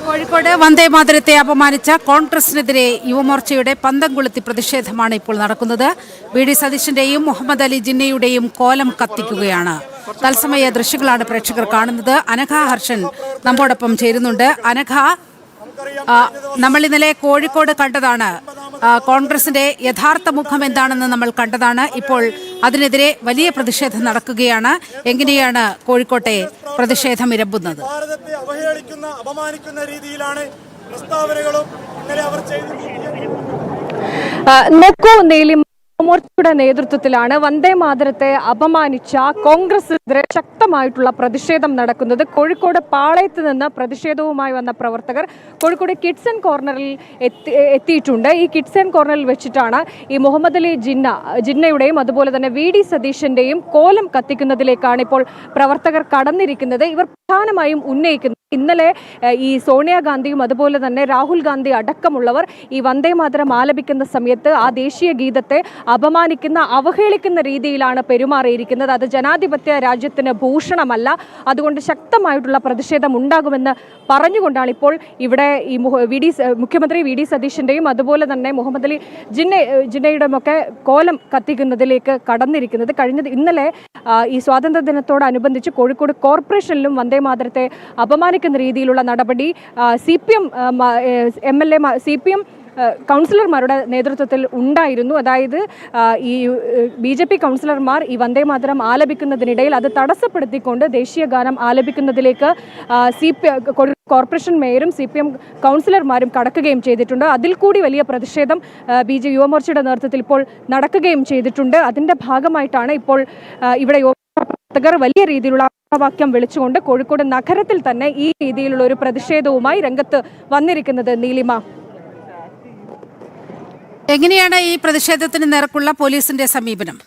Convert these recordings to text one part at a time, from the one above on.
കോഴിക്കോട് വന്ദേമാതരത്തെ അപമാനിച്ച കോൺഗ്രസിനെതിരെ യുവമോർച്ചയുടെ പന്തംകൊളുത്തി പ്രതിഷേധമാണ് ഇപ്പോൾ നടക്കുന്നത്. വി ഡി സതീശന്റെയും മുഹമ്മദ് അലി ജിന്നയുടെയും കോലം കത്തിക്കുകയാണ്. തത്സമയ ദൃശ്യങ്ങളാണ് പ്രേക്ഷകർ കാണുന്നത്. അനഘ ഹർഷൻ നമ്മോടൊപ്പം ചേരുന്നുണ്ട്. അനഘ, നമ്മൾ ഇന്നലെ കോഴിക്കോട് കണ്ടതാണ്, കോൺഗ്രസിന്റെ യഥാർത്ഥ മുഖം എന്താണെന്ന് നമ്മൾ കണ്ടതാണ്. ഇപ്പോൾ അതിനെതിരെ വലിയ പ്രതിഷേധം നടക്കുകയാണ്. എങ്ങനെയാണ് കോഴിക്കോട്ടെ പ്രതിഷേധം ഇരമ്പുന്നത്? ഭാരതത്തെ അവഹേളിക്കുന്ന, അപമാനിക്കുന്ന രീതിയിലാണ് പ്രസ്താവനകളും ഇന്നലെ അവർ മോർച്ചയുടെ നേതൃത്വത്തിലാണ് വന്ദേ മാതരത്തെ അപമാനിച്ച കോൺഗ്രസിനെതിരെ ശക്തമായിട്ടുള്ള പ്രതിഷേധം നടക്കുന്നത്. കോഴിക്കോട് പാളയത്ത് നിന്ന് പ്രതിഷേധവുമായി വന്ന പ്രവർത്തകർ കോഴിക്കോട് കിഡ്സ് ആൻഡ് കോർണറിൽ എത്തിയിട്ടുണ്ട്. ഈ കിഡ്സ് ആൻഡ് കോർണറിൽ വെച്ചിട്ടാണ് ഈ മുഹമ്മദ് അലി ജിന്നയുടെയും അതുപോലെ തന്നെ വി ഡി സതീശന്റെയും കോലം കത്തിക്കുന്നതിലേക്കാണ് ഇപ്പോൾ പ്രവർത്തകർ കടന്നിരിക്കുന്നത്. ഇവർ പ്രധാനമായും ഉന്നയിക്കുന്നത്, ഇന്നലെ ഈ സോണിയാഗാന്ധിയും അതുപോലെ തന്നെ രാഹുൽ ഗാന്ധി അടക്കമുള്ളവർ ഈ വന്ദേ മാതരം ആലപിക്കുന്ന സമയത്ത് ആ ദേശീയ ഗീതത്തെ അപമാനിക്കുന്ന, അവഹേളിക്കുന്ന രീതിയിലാണ് പെരുമാറിയിരിക്കുന്നത്. അത് ജനാധിപത്യ രാജ്യത്തിന് ഭൂഷണമല്ല. അതുകൊണ്ട് ശക്തമായിട്ടുള്ള പ്രതിഷേധം ഉണ്ടാകുമെന്ന് പറഞ്ഞുകൊണ്ടാണ് ഇപ്പോൾ ഇവിടെ ഈ മുഖ്യമന്ത്രി വി ഡി സതീശന്റെയും അതുപോലെ തന്നെ മുഹമ്മദ് അലി ജിന്നയുടെയും ഒക്കെ കോലം കത്തിക്കുന്നതിലേക്ക് കടന്നിരിക്കുന്നത്. ഇന്നലെ ഈ സ്വാതന്ത്ര്യ ദിനത്തോടനുബന്ധിച്ച് കോഴിക്കോട് കോർപ്പറേഷനിലും വന്ദേ മാതരത്തെ അപമാനിക്കുന്ന രീതിയിലുള്ള നടപടി CPM കൗൺസിലർമാരുടെ നേതൃത്വത്തിൽ ഉണ്ടായിരുന്നു. അതായത് ഈ BJP കൗൺസിലർമാർ ഈ വന്ദേ മാതരം ആലപിക്കുന്നതിനിടയിൽ അത് തടസ്സപ്പെടുത്തിക്കൊണ്ട് ദേശീയ ഗാനം ആലപിക്കുന്നതിലേക്ക് കോർപ്പറേഷൻ മേയറും CPM കൗൺസിലർമാരും കടക്കുകയും ചെയ്തിട്ടുണ്ട്. അതിൽ കൂടി വലിയ പ്രതിഷേധം യുവമോർച്ചയുടെ നേതൃത്വത്തിൽ ഇപ്പോൾ നടക്കുകയും ചെയ്തിട്ടുണ്ട്. അതിന്റെ ഭാഗമായിട്ടാണ് ഇപ്പോൾ ഇവിടെ പ്രവർത്തകർ വലിയ രീതിയിലുള്ള വാക്യം വിളിച്ചുകൊണ്ട് കോഴിക്കോട് നഗരത്തിൽ തന്നെ ഈ രീതിയിലുള്ള ഒരു പ്രതിഷേധവുമായി രംഗത്ത് വന്നിരിക്കുന്നത്. നീലിമ, എങ്ങനെയാണ് ഈ പ്രതിഷേധത്തിന് നേർക്കുള്ള പോലീസിന്റെ സമീപനം?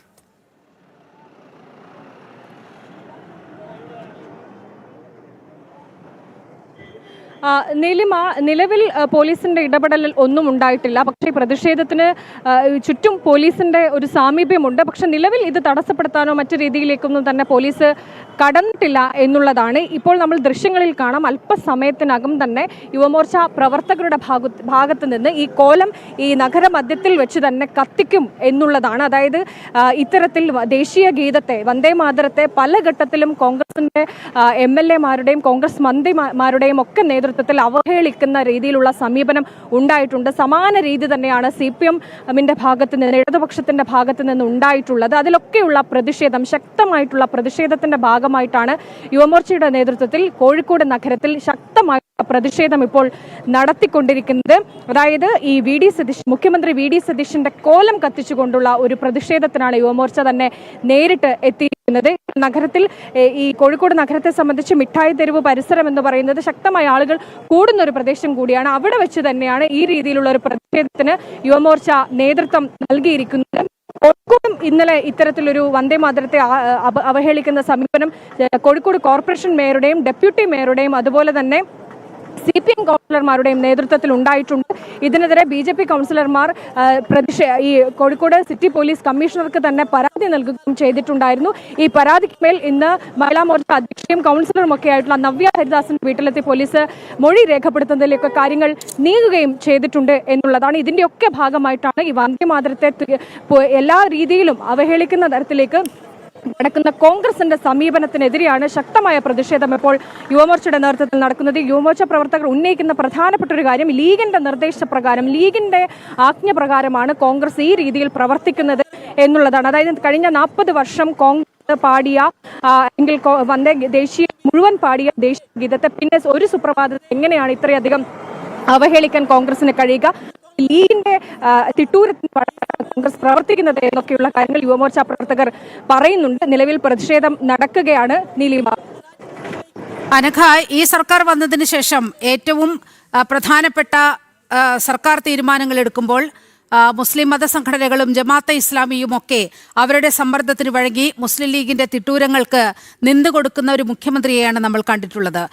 നീലിമ, നിലവിൽ പോലീസിന്റെ ഇടപെടൽ ഒന്നും ഉണ്ടായിട്ടില്ല. പക്ഷേ പ്രതിഷേധത്തിന് ചുറ്റും പോലീസിന്റെ ഒരു സാമീപ്യമുണ്ട്. പക്ഷെ നിലവിൽ ഇത് തടസ്സപ്പെടുത്താനോ മറ്റു രീതിയിലേക്കൊന്നും തന്നെ പോലീസ് കടന്നിട്ടില്ല എന്നുള്ളതാണ് ഇപ്പോൾ നമ്മൾ ദൃശ്യങ്ങളിൽ കാണാം. അല്പസമയത്തിനകം തന്നെ യുവമോർച്ച പ്രവർത്തകരുടെ ഭാഗത്ത് നിന്ന് ഈ കോലം ഈ നഗരമധ്യത്തിൽ വെച്ച് തന്നെ കത്തിക്കും എന്നുള്ളതാണ്. അതായത് ഇത്തരത്തിൽ ദേശീയ ഗീതത്തെ, വന്ദേ മാതരത്തെ പല ഘട്ടത്തിലും കോൺഗ്രസിന്റെ MLA-മാരുടെയും കോൺഗ്രസ് മന്ത്രിമാരുടെയും ഒക്കെ നേതൃത്വത്തിൽ അവഹേളിക്കുന്ന രീതിയിലുള്ള സമീപനം ഉണ്ടായിട്ടുണ്ട്. സമാന രീതി തന്നെയാണ് CPM-ന്റെ ഭാഗത്ത് നിന്ന്, ഇടതുപക്ഷത്തിന്റെ ഭാഗത്ത് നിന്ന് ഉണ്ടായിട്ടുള്ളത്. അതിലൊക്കെയുള്ള പ്രതിഷേധം, ശക്തമായിട്ടുള്ള പ്രതിഷേധത്തിന്റെ ഭാഗമായിട്ടാണ് യുവമോർച്ചയുടെ നേതൃത്വത്തിൽ കോഴിക്കോട് നഗരത്തിൽ ശക്തമായി പ്രതിഷേധം ഇപ്പോൾ നടത്തിക്കൊണ്ടിരിക്കുന്നത്. അതായത് ഈ മുഖ്യമന്ത്രി വി ഡി സതീശന്റെ കോലം കത്തിച്ചുകൊണ്ടുള്ള ഒരു പ്രതിഷേധത്തിനാണ് യുവമോർച്ച തന്നെ നേരിട്ട് എത്തിയിരിക്കുന്നത്. നഗരത്തിൽ ഈ കോഴിക്കോട് നഗരത്തെ സംബന്ധിച്ച് മിഠായി തെരുവ് പരിസരം എന്ന് പറയുന്നത് ശക്തമായ ആളുകൾ കൂടുന്ന ഒരു പ്രദേശം കൂടിയാണ്. അവിടെ വെച്ച് തന്നെയാണ് ഈ രീതിയിലുള്ള ഒരു പ്രതിഷേധത്തിന് യുവമോർച്ച നേതൃത്വം നൽകിയിരിക്കുന്നത്. കോഴിക്കോടും ഇന്നലെ ഇത്തരത്തിലൊരു വന്ദേ മാതരത്തെ അവഹേളിക്കുന്ന സമീപനം കോഴിക്കോട് കോർപ്പറേഷൻ മേയറുടെയും ഡെപ്യൂട്ടി മേയറുടെയും അതുപോലെ തന്നെ CPM കൗൺസിലർമാരുടെയും നേതൃത്വത്തിൽ ഉണ്ടായിട്ടുണ്ട്. ഇതിനെതിരെ BJP കൗൺസിലർമാർ ഈ കോഴിക്കോട് സിറ്റി പോലീസ് കമ്മീഷണർക്ക് തന്നെ പരാതി നൽകുകയും ചെയ്തിട്ടുണ്ടായിരുന്നു. ഈ പരാതിക്ക് മേൽ ഇന്ന് മഹിളാ മോർച്ച അധ്യക്ഷയും കൗൺസിലറും ഒക്കെ ആയിട്ടുള്ള നവ്യ ഹരിദാസിന്റെ വീട്ടിലെത്തി പോലീസ് മൊഴി രേഖപ്പെടുത്തുന്നതിലേക്ക് കാര്യങ്ങൾ നീങ്ങുകയും ചെയ്തിട്ടുണ്ട് എന്നുള്ളതാണ്. ഇതിന്റെയൊക്കെ ഭാഗമായിട്ടാണ് ഈ വന്ദേ മാതരത്തെ എല്ലാ രീതിയിലും അവഹേളിക്കുന്ന തരത്തിലേക്ക് നടക്കുന്ന കോൺഗ്രസിന്റെ സമീപനത്തിനെതിരെയാണ് ശക്തമായ പ്രതിഷേധം ഇപ്പോൾ യുവമോർച്ചയുടെ നേതൃത്വത്തിൽ നടക്കുന്നത്. യുവമോർച്ച പ്രവർത്തകർ ഉന്നയിക്കുന്ന പ്രധാനപ്പെട്ട ഒരു കാര്യം ലീഗിന്റെ നിർദ്ദേശപ്രകാരം ലീഗിന്റെ ആജ്ഞപ്രകാരമാണ് കോൺഗ്രസ് ഈ രീതിയിൽ പ്രവർത്തിക്കുന്നത് എന്നുള്ളതാണ്. അതായത് കഴിഞ്ഞ 40 വർഷം കോൺഗ്രസ് പാടിയ എങ്കിൽ വന്ദേ ദേശീയ മുഴുവൻ പാടിയ ദേശീയ ഗീതത്തെ പിന്നെ ഒരു സുപ്രഭാതത്തിൽ എങ്ങനെയാണ് ഇത്രയധികം അവഹേളിക്കാൻ കോൺഗ്രസിന് കഴിയുക, ലീഗിന്റെ തിട്ടൂരത്തിന് കോൺഗ്രസ് പ്രവർത്തിക്കുന്നത് എന്നൊക്കെയുള്ള കാര്യങ്ങൾ യുവമോർച്ച പ്രവർത്തകർ പറയുന്നുണ്ട്. നിലവിൽ പ്രതിഷേധം നടക്കുകയാണ്. നീലിമ, അനഘ, ഈ സർക്കാർ വന്നതിന് ശേഷം ഏറ്റവും പ്രധാനപ്പെട്ട സർക്കാർ തീരുമാനങ്ങൾ എടുക്കുമ്പോൾ മുസ്ലിം മതസംഘടനകളും ജമാഅത്തെ ഇസ്ലാമിയും ഒക്കെ അവരുടെ സമ്മർദ്ദത്തിന് വഴങ്ങി മുസ്ലിം ലീഗിന്റെ തിട്ടൂരങ്ങൾക്ക് നിന്നുകൊടുക്കുന്ന ഒരു മുഖ്യമന്ത്രിയെയാണ് നമ്മൾ കണ്ടിട്ടുള്ളത്.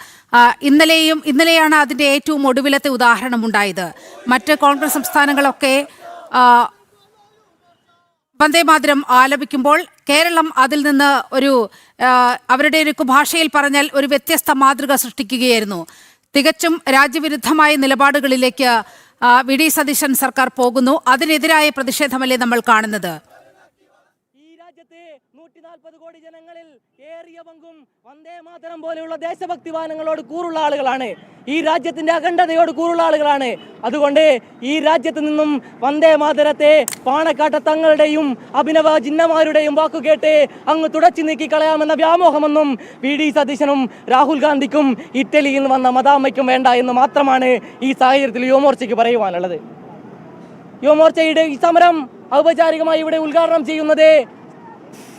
ഇന്നലെയാണ് അതിന്റെ ഏറ്റവും ഒടുവിലത്തെ ഉദാഹരണം ഉണ്ടായത്. മറ്റ് കോൺഗ്രസ് സംസ്ഥാനങ്ങളൊക്കെ വന്ദേമാതരം ആലപിക്കുമ്പോൾ കേരളം അതിൽ നിന്ന് അവരുടെ ഒരു ഭാഷയിൽ പറഞ്ഞാൽ ഒരു വ്യത്യസ്ത മാതൃക സൃഷ്ടിക്കുകയായിരുന്നു. തികച്ചും രാജ്യവിരുദ്ധമായ നിലപാടുകളിലേക്ക് വി ഡി സതീശൻ സർക്കാർ പോകുന്നു. അതിനെതിരായ പ്രതിഷേധമല്ലേ നമ്മൾ കാണുന്നത്? ഈ രാജ്യത്തെ 140 കോടി ജനങ്ങളിൽ ഏറിയ പങ്കും വന്ദേ മാതരം പോലെയുള്ള ദേശഭക്തി ഗാനങ്ങളോട് കൂറുള്ള ആളുകളാണ്. ഈ രാജ്യത്തിന്റെ അഖണ്ഡതയോട് കൂറുള്ള ആളുകളാണ്. അതുകൊണ്ട് ഈ രാജ്യത്ത് നിന്നും വന്ദേ മാതരത്തെ പാണക്കാട്ട തങ്ങളുടെയും അഭിനവ ജിന്നമാരുടെയും വാക്കുകേട്ട് അങ്ങ് തുടച്ചു നീക്കി കളയാമെന്ന വ്യാമോഹമൊന്നും വി ഡി സതീശനും രാഹുൽ ഗാന്ധിക്കും ഇറ്റലിയിൽ നിന്ന് വന്ന മദാമ്മയ്ക്കും വേണ്ട എന്ന് മാത്രമാണ് ഈ സാഹചര്യത്തിൽ യുവമോർച്ചയ്ക്ക് പറയുവാനുള്ളത്. യുവമോർച്ചയുടെ ഈ സമരം ഔപചാരികമായി ഇവിടെ ഉദ്ഘാടനം ചെയ്യുന്നത്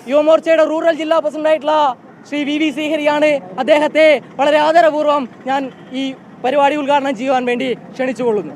യുവമോർച്ചയുടെ റൂറൽ ജില്ലാ പ്രസിഡന്റായിട്ടുള്ള ശ്രീ VV ശ്രീഹരിയാണ്. അദ്ദേഹത്തെ വളരെ ആദരപൂർവ്വം ഞാൻ ഈ പരിപാടി ഉദ്ഘാടനം ചെയ്യുവാൻ വേണ്ടി ക്ഷണിച്ചുകൊള്ളുന്നു.